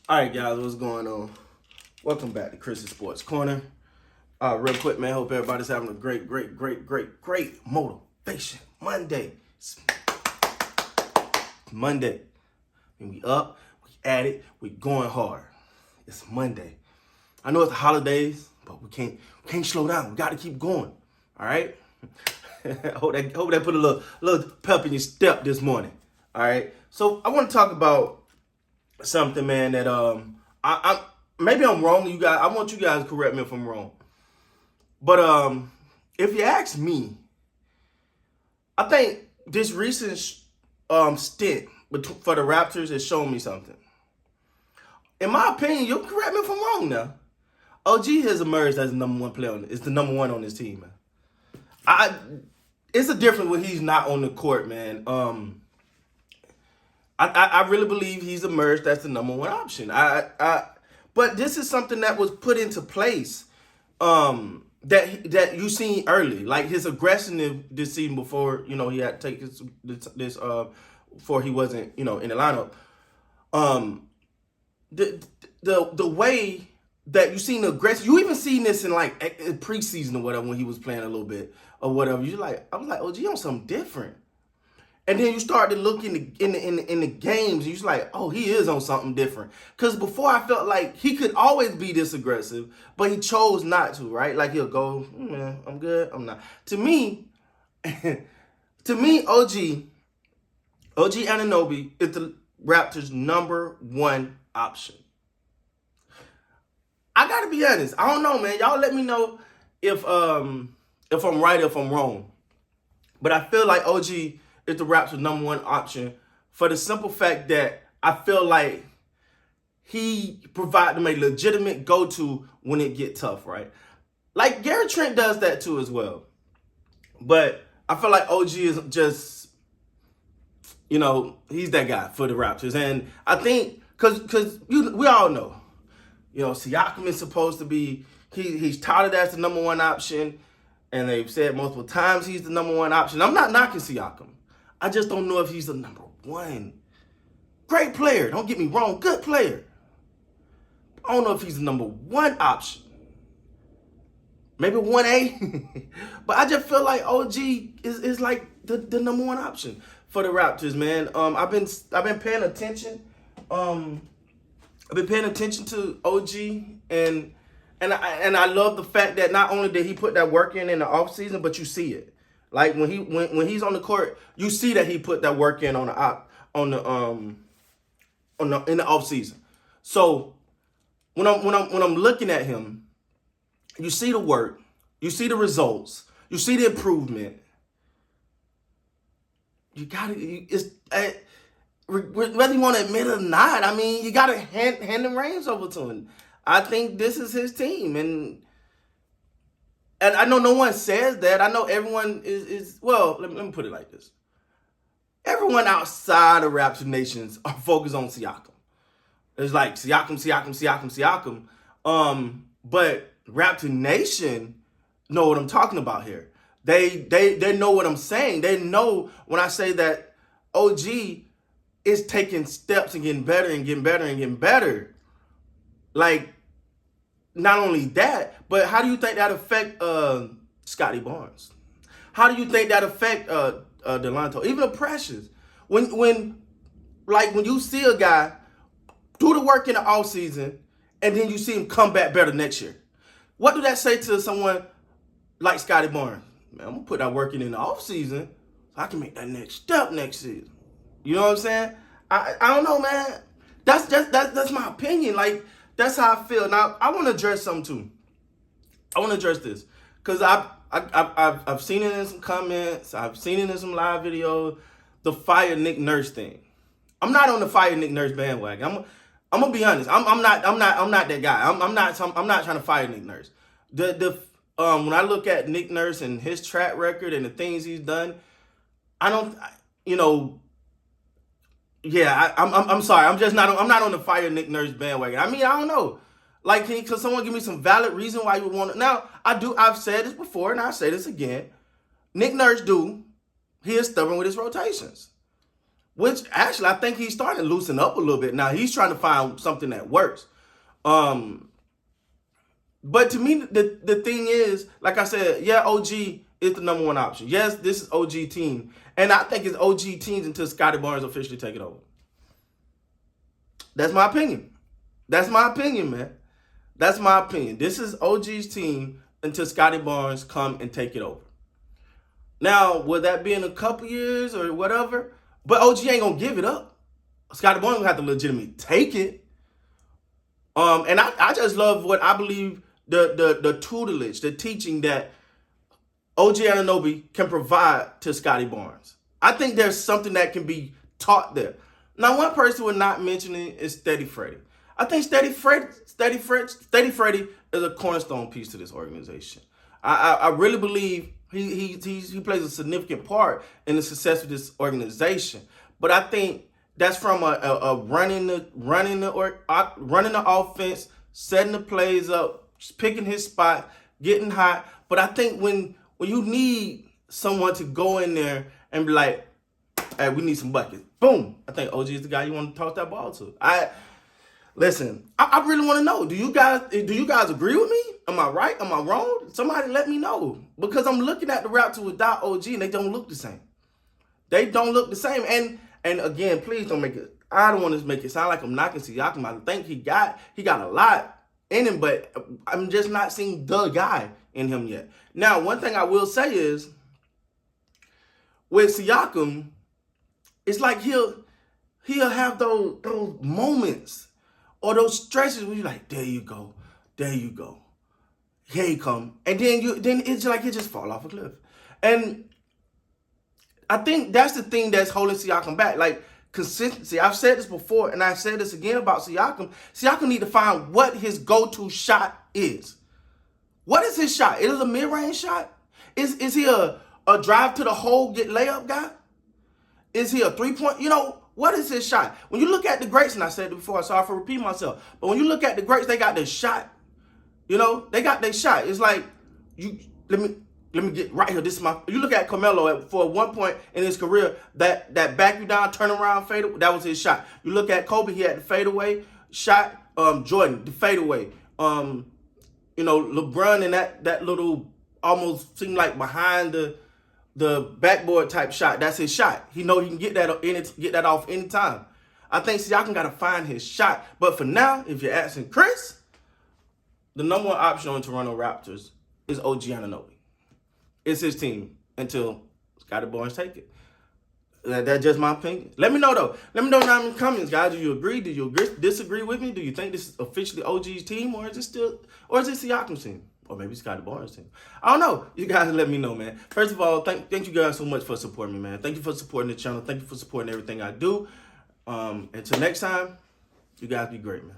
All right, guys, what's going on? Welcome back to Chris's Sports Corner. Real quick, man, hope everybody's having a great motivation Monday. It's Monday. And we up, we at it, we going hard. It's Monday. I know it's the holidays, but we can't slow down. We got to keep going. All right? hope that put a little pep in your step this morning. All right? So I want to talk about something, man, that I maybe I'm wrong. You guys, I want you guys to correct me if I'm wrong. But if you ask me, I think this recent stint for the Raptors has shown me something. In my opinion, you'll correct me if I'm wrong now. OG has emerged as the number one player. It's the number one on this team, man. It's a difference when he's not on the court, man. I really believe he's emerged as the number one option. But this is something that was put into place that you seen early, like his aggression this season before he had to take this before he wasn't in the lineup. The way that you seen the aggression, you even seen this in like preseason or whatever when he was playing a little bit or whatever. I was like, OG on something different. And then you start to look in the games, and you're like, oh, he is on something different. Because before I felt like he could always be this aggressive, but he chose not to, right? Like he'll go, man, I'm good, I'm not. To me, OG Anunoby is the Raptors' number one option. I gotta be honest. I don't know, man. Y'all let me know if I'm right or if I'm wrong. But I feel like OG is the Raptors' number one option for the simple fact that I feel like he provides them a legitimate go-to when it get tough, right? Like Gary Trent does that too as well. But I feel like OG is just, he's that guy for the Raptors. And I think, because we all know, Siakam is supposed to be, he's touted as the number one option. And they've said multiple times he's the number one option. I'm not knocking Siakam. I just don't know if he's the number one. Great player, don't get me wrong, good player. I don't know if he's the number one option. Maybe 1A. But I just feel like OG is like the number one option for the Raptors, man. I've been paying attention. I've been paying attention to OG and I love the fact that not only did he put that work in the offseason, but you see it. Like when he's on the court, you see that he put that work in in the offseason. So when I'm looking at him, you see the work, you see the results, you see the improvement. You gotta, whether you want to admit it or not, I mean, you gotta hand the reins over to him. I think this is his team, and I know no one says that. I know everyone is well, let me put it like this. Everyone outside of Raptor Nations are focused on Siakam. It's like Siakam. But Raptor Nation know what I'm talking about here. They know what I'm saying. They know when I say that OG is taking steps and getting better and getting better and getting better. Like, not only that, but how do you think that affect Scotty Barnes? How do you think that affect Delonte? Even the Precious. When you see a guy do the work in the offseason and then you see him come back better next year, what do that say to someone like Scotty Barnes? Man, I'm gonna put that work in the offseason so I can make that next step next season. You know what I'm saying? I don't know, man. That's my opinion. Like, that's how I feel. Now, I want to address something too. I want to address this because I've seen it in some comments. I've seen it in some live videos. The fire Nick Nurse thing. I'm not on the fire Nick Nurse bandwagon. I'm gonna be honest. I'm not that guy. I'm not trying to fire Nick Nurse. When I look at Nick Nurse and his track record and the things he's done, I don't. Yeah, I'm sorry. I'm not on the fire Nick Nurse bandwagon. I mean, I don't know. Like, can someone give me some valid reason why you would want to? Now, I've said this before, and I'll say this again. Nick Nurse he is stubborn with his rotations. which actually I think he's starting to loosen up a little bit now. He's trying to find something that works. But to me, the thing is, like I said, yeah, OG is the number one option. Yes, this is OG team. And I think it's OG teams until Scottie Barnes officially take it over. That's my opinion. That's my opinion, man. That's my opinion. This is OG's team until Scottie Barnes come and take it over. Now, will that be in a couple years or whatever? But OG ain't going to give it up. Scottie Barnes going to have to legitimately take it. And I just love what I believe the tutelage, the teaching that OG Anunoby can provide to Scottie Barnes. I think there's something that can be taught there. Now, one person we're not mentioning is Steady Freddy. I think Steady Freddy is a cornerstone piece to this organization. I really believe he plays a significant part in the success of this organization. But I think that's from a running the offense, setting the plays up, picking his spot, getting hot. But I think when you need someone to go in there and be like, hey, we need some buckets. Boom. I think OG is the guy you want to toss that ball to. I really want to know. Do you guys agree with me? Am I right? Am I wrong? Somebody let me know. Because I'm looking at the Raptors without OG and they don't look the same. They don't look the same. And again, please don't make it. I don't want to make it sound like I'm knocking Siakam. I think he got a lot in him, but I'm just not seeing the guy in him yet. Now, one thing I will say is, with Siakam, it's like he'll have those moments or those stretches where you're like, there you go, here he come, and then it's like he just fall off a cliff. And I think that's the thing that's holding Siakam back, like consistency. I've said this before, and I've said this again about Siakam. Siakam need to find what his go-to shot is. What is his shot? Is it a mid-range shot? Is he a drive to the hole, get layup guy? Is he a three-point? What is his shot? When you look at the greats, and I said it before, sorry for repeating myself, but when you look at the greats, they got their shot. They got their shot. It's like, let me get right here. This is you look at Carmelo for one point in his career, that back you down, turn around, fade, that was his shot. You look at Kobe, he had the fadeaway shot. Jordan, the fadeaway. LeBron and that little almost seemed like behind the backboard type shot. That's his shot. He know he can get that off anytime. I think Siakam got to find his shot. But for now, if you're asking Chris, the number one option on Toronto Raptors is OG Anunoby. It's his team until Scottie Barnes take it. That's just my opinion. Let me know, though. Let me know down in the comments, guys. Do you agree? Do you disagree with me? Do you think this is officially OG's team, or is it Siakam's team? Or maybe Scottie Barnes' team. I don't know. You guys let me know, man. First of all, thank you guys so much for supporting me, man. Thank you for supporting the channel. Thank you for supporting everything I do. Until next time, you guys be great, man.